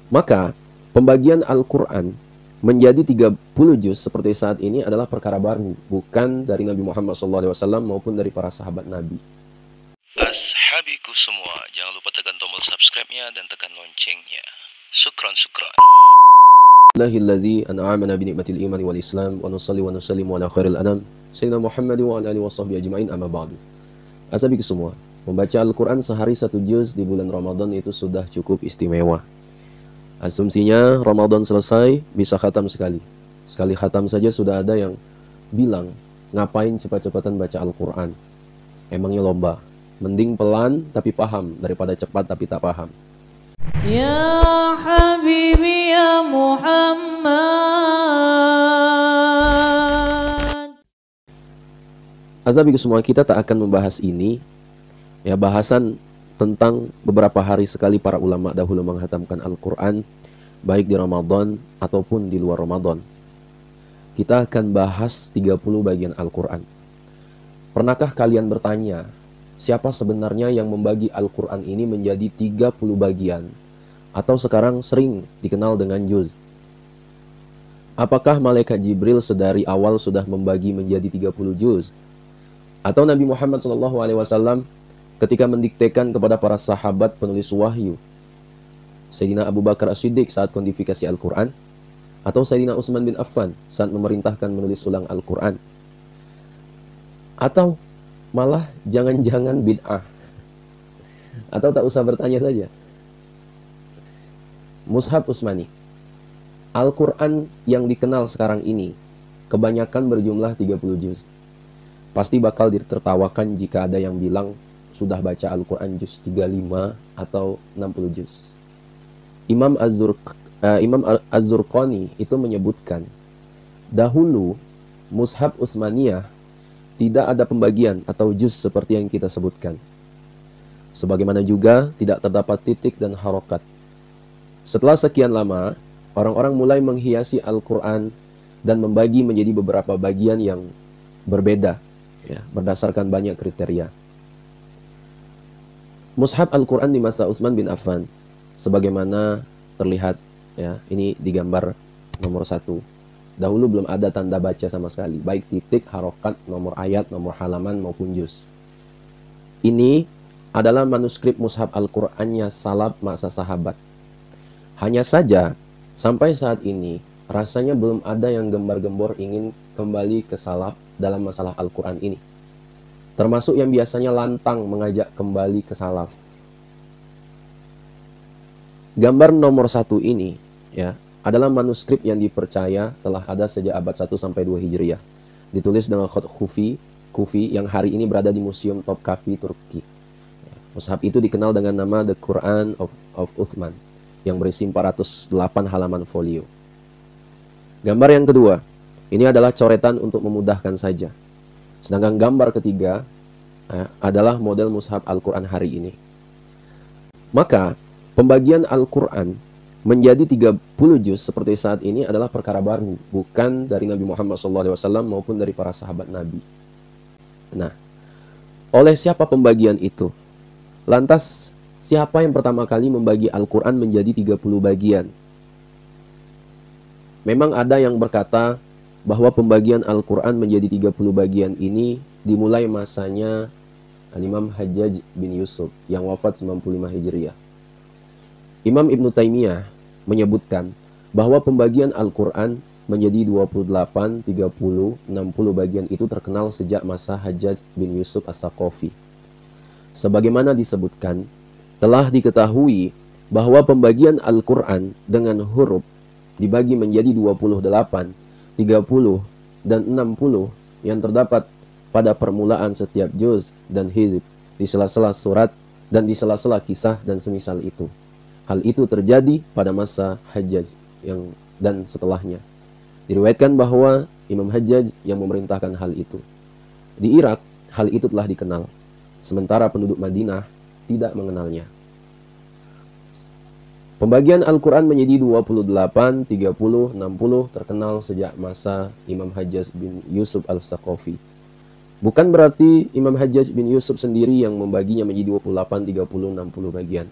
Maka pembagian Al-Quran menjadi 30 juz seperti saat ini adalah perkara baru, bukan dari Nabi Muhammad SAW maupun dari para sahabat Nabi. Ashabiku semua, jangan lupa tekan tombol subscribe-nya dan tekan loncengnya. Sukron. Allahilladzi an'amana bi ni'matil iman wal islam wa nusalli wa nusallimu ala khairil anam sayyidina Muhammad wa ala alihi washabbihi ajmain, amma ba'du. Ashabiku semua, membaca Al-Quran sehari 1 juz di bulan Ramadan itu sudah cukup istimewa. Asumsinya Ramadan selesai bisa khatam sekali. Sekali khatam saja sudah ada yang bilang, ngapain cepat-cepatan baca Al-Quran? Emangnya lomba? Mending pelan tapi paham daripada cepat tapi tak paham. Ya Habibi ya Muhammad. Ashabiku semua, kita tak akan membahas ini. Ya, bahasan tentang beberapa hari sekali para ulama dahulu menghatamkan Al-Quran, baik di Ramadan ataupun di luar Ramadan. Kita akan bahas 30 bagian Al-Quran. Pernahkah kalian bertanya, siapa sebenarnya yang membagi Al-Quran ini menjadi 30 bagian, atau sekarang sering dikenal dengan juz? Apakah malaikat Jibril sedari awal sudah membagi menjadi 30 juz? Atau Nabi Muhammad SAW ketika mendiktekan kepada para sahabat penulis wahyu, Sayyidina Abu Bakar As-Siddiq saat kodifikasi Al-Quran, atau Sayyidina Utsman bin Affan saat memerintahkan menulis ulang Al-Quran, atau malah jangan-jangan bid'ah, atau tak usah bertanya saja, Mushaf Utsmani. Al-Quran yang dikenal sekarang ini kebanyakan berjumlah 30 juz. Pasti bakal ditertawakan jika ada yang bilang sudah baca Al-Quran juz 35 atau 60 juz. Imam Az-Zurqani itu menyebutkan, dahulu Mushaf Utsmaniyah tidak ada pembagian atau juz seperti yang kita sebutkan. Sebagaimana juga tidak terdapat titik dan harokat. Setelah sekian lama, orang-orang mulai menghiasi Al-Quran dan membagi menjadi beberapa bagian yang berbeda, ya, berdasarkan banyak kriteria. Mushaf Al-Quran di masa Utsman bin Affan, sebagaimana terlihat, ya, ini di gambar nomor 1. Dahulu belum ada tanda baca sama sekali, baik titik, harokat, nomor ayat, nomor halaman maupun juz. Ini adalah manuskrip Mushaf Al-Qurannya salaf masa sahabat. Hanya saja sampai saat ini rasanya belum ada yang gembar-gembor ingin kembali ke salaf dalam masalah Al-Quran ini, termasuk yang biasanya lantang mengajak kembali ke salaf. Gambar nomor 1 ini, ya, adalah manuskrip yang dipercaya telah ada sejak abad 1 sampai 2 Hijriah. Ditulis dengan khat Kufi yang hari ini berada di Museum Topkapi, Turki. Mushaf itu dikenal dengan nama The Quran of Uthman, yang berisi 408 halaman folio. Gambar yang kedua, ini adalah coretan untuk memudahkan saja. Sedangkan gambar ketiga adalah model Mushaf Al-Quran hari ini. Maka pembagian Al-Quran menjadi 30 juz seperti saat ini adalah perkara baru, bukan dari Nabi Muhammad SAW maupun dari para sahabat Nabi. Nah, oleh siapa pembagian itu? Lantas, siapa yang pertama kali membagi Al-Quran menjadi 30 bagian? Memang ada yang berkata bahwa pembagian Al-Quran menjadi 30 bagian ini dimulai masanya Imam Hajjaj bin Yusuf yang wafat 95 Hijriah. Imam Ibn Taymiyah menyebutkan bahwa pembagian Al-Quran menjadi 28, 30, 60 bagian itu terkenal sejak masa Hajjaj bin Yusuf As-Saqafi. Sebagaimana disebutkan, telah diketahui bahwa pembagian Al-Quran dengan huruf dibagi menjadi 28, 30, dan 60 yang terdapat pada permulaan setiap juz dan hizib, di sela-sela surat dan di sela-sela kisah dan semisal itu. Hal itu terjadi pada masa Hajjaj dan setelahnya. Diriwayatkan bahwa Imam Hajjaj yang memerintahkan hal itu. Di Irak, hal itu telah dikenal, sementara penduduk Madinah tidak mengenalnya. Pembagian Al-Quran menjadi 28, 30, 60 terkenal sejak masa Imam Hajjaj bin Yusuf Al-Saqafi. Bukan berarti Imam Hajjaj bin Yusuf sendiri yang membaginya menjadi 28, 30, 60 bagian.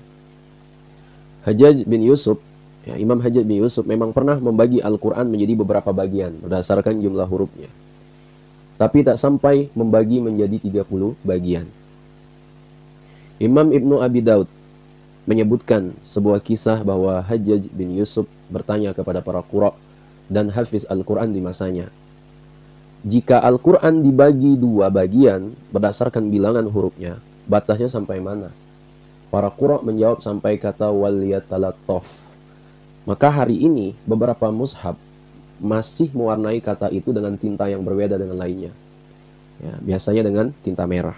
Hajjaj bin Yusuf Ya, Imam Hajjaj bin Yusuf memang pernah membagi Al-Quran menjadi beberapa bagian berdasarkan jumlah hurufnya. Tapi tak sampai membagi menjadi 30 bagian. Imam Ibnu Abi Daud menyebutkan sebuah kisah bahwa Hajjaj bin Yusuf bertanya kepada para qura' dan hafiz Al-Quran di masanya, jika Al-Quran dibagi 2 bagian berdasarkan bilangan hurufnya, batasnya sampai mana? Para qura' menjawab sampai kata waliyatalattaf. Maka hari ini beberapa mushaf masih mewarnai kata itu dengan tinta yang berbeda dengan lainnya. Ya, biasanya dengan tinta merah.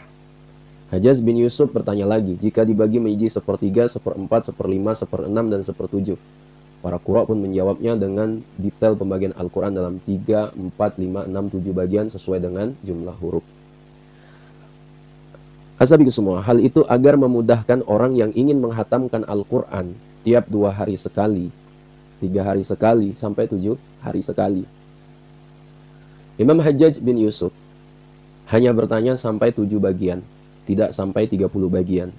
Hajjaj bin Yusuf bertanya lagi, jika dibagi menjadi 1/3, 1/4, 1/5, 1/6, dan 1/7. Para qura' pun menjawabnya dengan detail pembagian Al-Quran dalam 3, 4, 5, 6, 7 bagian sesuai dengan jumlah huruf. Asabiku semua, hal itu agar memudahkan orang yang ingin menghatamkan Al-Quran tiap 2 hari sekali, 3 hari sekali, sampai 7 hari sekali. Imam Hajjaj bin Yusuf hanya bertanya sampai 7 bagian, tidak sampai 30 bagian.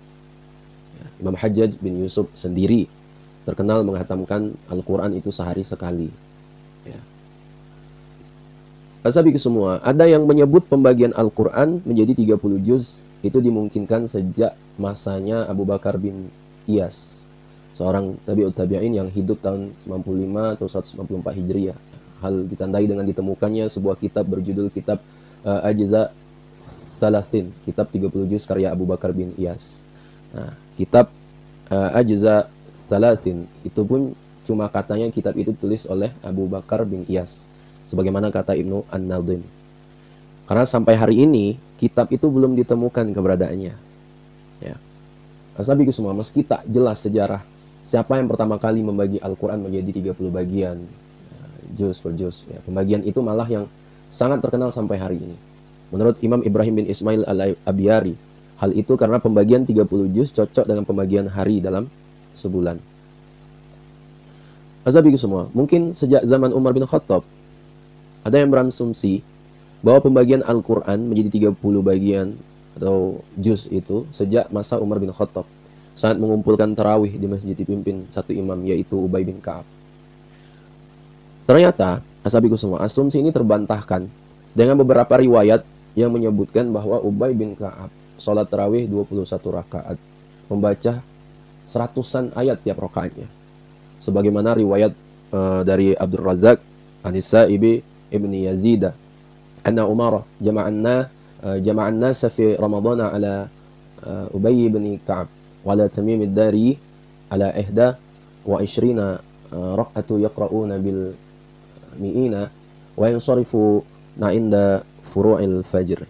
Imam Hajjaj bin Yusuf sendiri terkenal menghatamkan Al-Quran itu sehari sekali. Ya. Asabiku semua, ada yang menyebut pembagian Al-Quran menjadi 30 juz itu dimungkinkan sejak masanya Abu Bakar bin Iyas, seorang tabi'ut tabi'in yang hidup tahun 95 atau 194 Hijriah. Hal ditandai dengan ditemukannya sebuah kitab berjudul Kitab Ajza Salasin, kitab 30 juz karya Abu Bakar bin Iyas. Nah, kitab Ajza Salasin itu pun cuma katanya kitab itu ditulis oleh Abu Bakar bin Iyas, sebagaimana kata Ibnu An-Nadhim. Karena sampai hari ini kitab itu belum ditemukan keberadaannya. Ya. Asabiku semua, meski tak jelas sejarah siapa yang pertama kali membagi Al-Quran menjadi 30 bagian, juz per juz. Ya, pembagian itu malah yang sangat terkenal sampai hari ini. Menurut Imam Ibrahim bin Ismail al-Abiyari, hal itu karena pembagian 30 juz cocok dengan pembagian hari dalam sebulan. Azabiku semua, mungkin sejak zaman Umar bin Khattab, ada yang berasumsi bahwa pembagian Al-Quran menjadi 30 bagian atau juz itu sejak masa Umar bin Khattab, saat mengumpulkan tarawih di masjid dipimpin satu imam, yaitu Ubay bin Ka'ab. Ternyata, asabiku semua, asumsi ini terbantahkan dengan beberapa riwayat yang menyebutkan bahwa Ubay bin Ka'ab sholat tarawih 21 rakaat, membaca 100-an ayat tiap rakaatnya. Sebagaimana riwayat dari Abdul Razak, An-Sa'ibi ibni Yazid, anna Umar jama'an nas fi Ramadan ala Ubay bin Ka'ab wa ala Tamim ad-Dari ala 21 raq'atu yaqra'una bil mi'ina wa yansarifu inda furu'il fajr.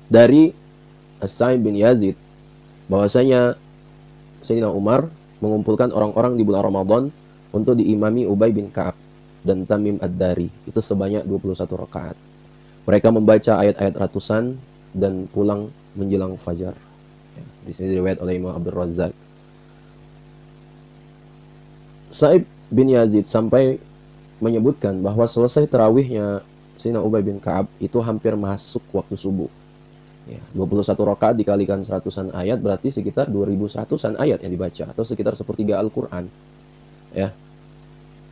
Dari As-Sa'ib bin Yazid bahwasanya Sayyidina Umar mengumpulkan orang-orang di bulan Ramadan untuk diimami Ubay bin Ka'ab dan Tamim ad-Dari, itu sebanyak 21 rakaat. Mereka membaca ayat-ayat ratusan dan pulang menjelang fajar. Ya, di sini diriwayat oleh Imam Abdul Razak. Sa'ib bin Yazid sampai menyebutkan bahwa selesai tarawihnya Sayyidina Ubay bin Ka'ab itu hampir masuk waktu subuh. Ya, 21 rakaat dikalikan 100-an ayat berarti sekitar 2100-an ayat yang dibaca, atau sekitar 1/3 Al-Quran. Ya.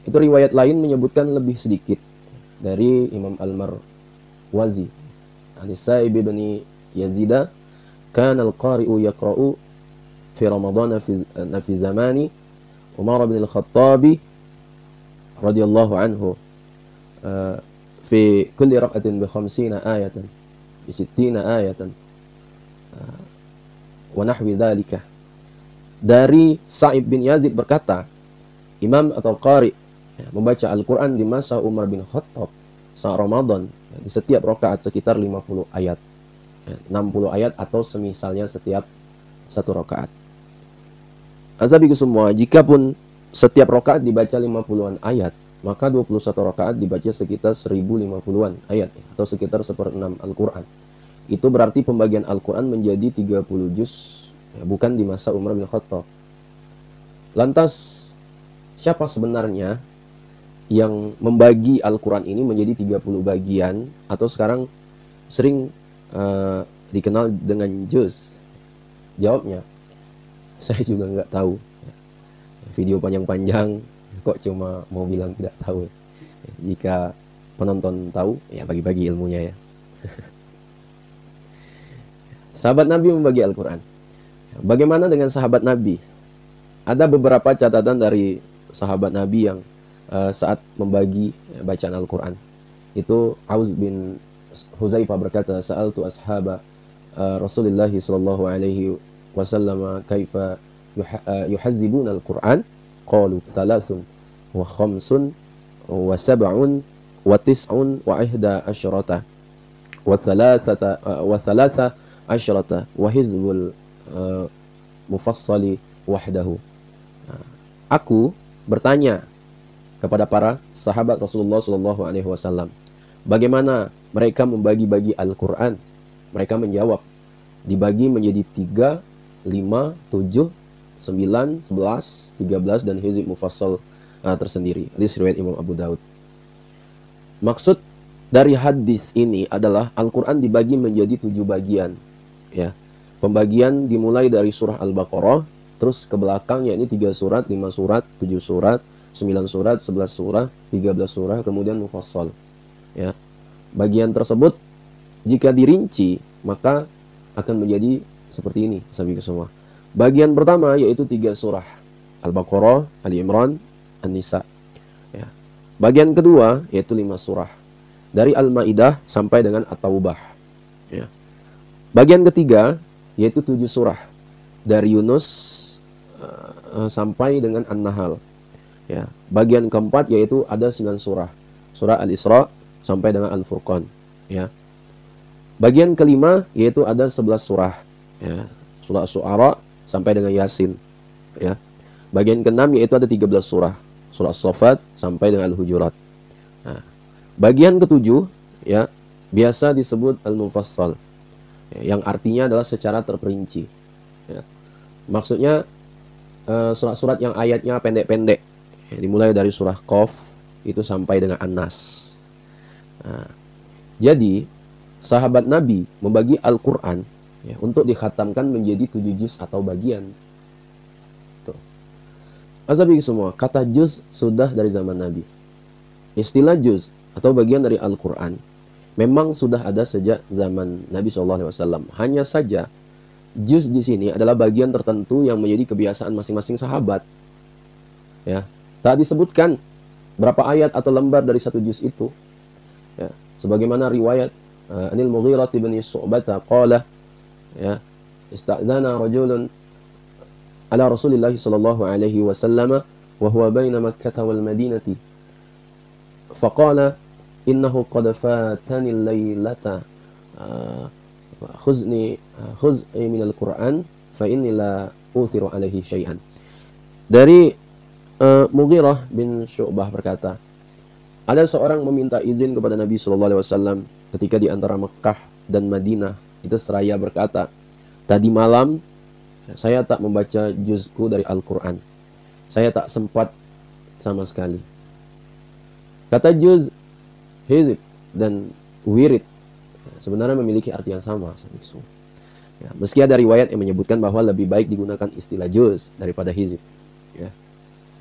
Itu riwayat lain menyebutkan lebih sedikit dari Imam Al-Marwazi. An-Sa'ib bin Yazid, kana al-qari'u yaqra'u fi Ramadan fi zamani Umar bin Al-Khattab radhiyallahu anhu fi kulli raq'atin bi 50 ayatan bi 60 ayatan wa nahwi dhalika. Dari Sa'ib bin Yazid berkata, imam atau qari membaca Al-Quran di masa Umar bin Khattab saat Ramadan di setiap rakaat sekitar 50 ayat, 60 ayat atau semisalnya setiap satu rakaat. Azabiku semua, jika pun setiap rakaat dibaca 50-an ayat, maka 21 rakaat dibaca sekitar 1050-an ayat, atau sekitar 1/6 Al-Quran. Itu berarti pembagian Al-Quran menjadi 30 juz, ya, bukan di masa Umar bin Khattab. Lantas, siapa sebenarnya yang membagi Al-Quran ini menjadi 30 bagian, atau sekarang sering dikenal dengan juz? Jawabnya, Saya juga nggak tahu. Video panjang-panjang kok cuma mau bilang tidak tahu. Jika penonton tahu, ya bagi-bagi ilmunya ya. Sahabat Nabi membagi Al-Quran. Bagaimana dengan sahabat Nabi? Ada beberapa catatan dari sahabat Nabi yang saat membagi bacaan Al-Quran. Itu Aus bin Huzaifah berkata, "Sa'altu ashaba Rasulullah sallallahu alaihi wasallam kaifa yuhazzibuna al-Qur'an? Qalu thalathun wa khamsun wa sab'un wa tis'un wa ihda asyrata wa thalatha asyrata wa hizbul mufassali wahdahu." Aku bertanya kepada para sahabat Rasulullah sallallahu alaihi wasallam, bagaimana mereka membagi-bagi Al-Quran? Mereka menjawab, dibagi menjadi 3, 5, 7, 9, 11, 13, dan hizib mufassal tersendiri. Hadis riwayat Imam Abu Daud. Maksud dari hadis ini adalah Al-Quran dibagi menjadi 7 bagian. Ya. Pembagian dimulai dari surah Al-Baqarah, terus ke belakang, yakni 3 surat, 5 surat, 7 surat, 9 surat, 11 surah, 13 surah, kemudian mufassal. Ya. Bagian tersebut jika dirinci maka akan menjadi seperti ini, sahabat semua. Bagian pertama yaitu 3 surah, Al-Baqarah, Ali Imran, An-Nisa. Ya. Bagian kedua yaitu 5 surah, dari Al-Maidah sampai dengan At-Taubah. Ya. Bagian ketiga yaitu 7 surah, dari Yunus sampai dengan An-Nahl. Ya. Bagian keempat yaitu ada 9 surah, surah Al-Isra sampai dengan Al-Furqan. Ya. Bagian kelima yaitu ada 11 surah, ya, surah Syu'ara sampai dengan Yasin. Ya. Bagian keenam yaitu ada 13 surah, surah As-Saffat sampai dengan Al-Hujurat. Nah, bagian ketujuh ya biasa disebut Al-Mufassal, ya, yang artinya adalah secara terperinci. Ya. Maksudnya surat-surat yang ayatnya pendek-pendek, ya, dimulai dari surah Qaf itu sampai dengan An-Nas. Nah, jadi sahabat Nabi membagi Al-Quran, ya, untuk dikhatamkan menjadi 7 juz atau bagian. Tuh. Azabi semua, kata juz sudah dari zaman Nabi. Istilah juz atau bagian dari Al-Quran memang sudah ada sejak zaman Nabi SAW. Hanya saja juz di sini adalah bagian tertentu yang menjadi kebiasaan masing-masing sahabat. Ya, tak disebutkan berapa ayat atau lembar dari 1 juz itu. Ya, sebagaimana riwayat Anil Mughirah bin Syu'bah qala, ya, ista'dzana rajulun ala Rasulillah sallallahu alaihi wasallam wa huwa baina Makkah wal Madinati faqala innahu qad fatani al-lailata khuzni min al-Qur'an fa inni la uthiru alaihi syai'an. Dari Mughirah bin Syu'bah berkata, ada seorang meminta izin kepada Nabi sallallahu alaihi wasallam ketika di antara Mekah dan Madinah, itu seraya berkata, tadi malam saya tak membaca juzku dari Al-Quran. Saya tak sempat sama sekali. Kata juz, hizib, dan wirid sebenarnya memiliki arti yang sama. Ya, meski ada riwayat yang menyebutkan bahwa lebih baik digunakan istilah juz daripada hizib. Ya.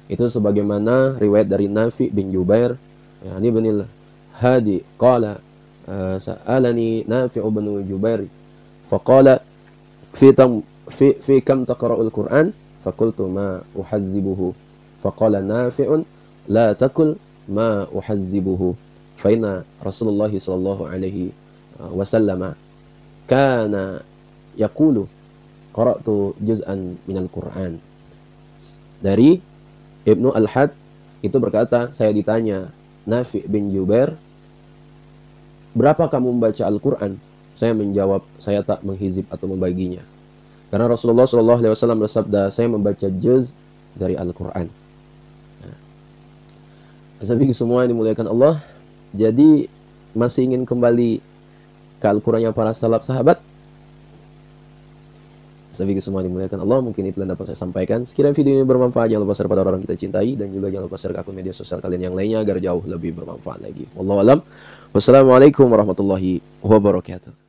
Itu sebagaimana riwayat dari Nafi bin Jubair, ya, ini Ibnul Hadi qala sa'alani Nafi' bin Jubair faqala fi kam taqra'ul Qur'an faqultu ma uhazzibuhu faqala Nafi'un la taqul ma uhazzibuhu fa inna Rasulullah sallallahu alaihi wasallam kana yaqulu qara'tu juz'an minal Qur'an. Dari Ibnu Al-Had itu berkata, saya ditanya Nafi' bin Jubair, berapa kamu membaca Al-Quran? Saya menjawab, saya tak menghizib atau membaginya. Karena Rasulullah SAW bersabda, saya membaca juz dari Al-Quran. Sahabat semua yang dimuliakan Allah, jadi masih ingin kembali ke Al-Quran yang para salaf sahabat? Sahabat semua yang dimuliakan Allah, mungkin itu yang dapat saya sampaikan. Sekiranya video ini bermanfaat, jangan lupa share pada orang kita cintai, dan juga jangan lupa share ke akun media sosial kalian yang lainnya agar jauh lebih bermanfaat lagi. Wallahu a'lam. Wassalamualaikum warahmatullahi wabarakatuh.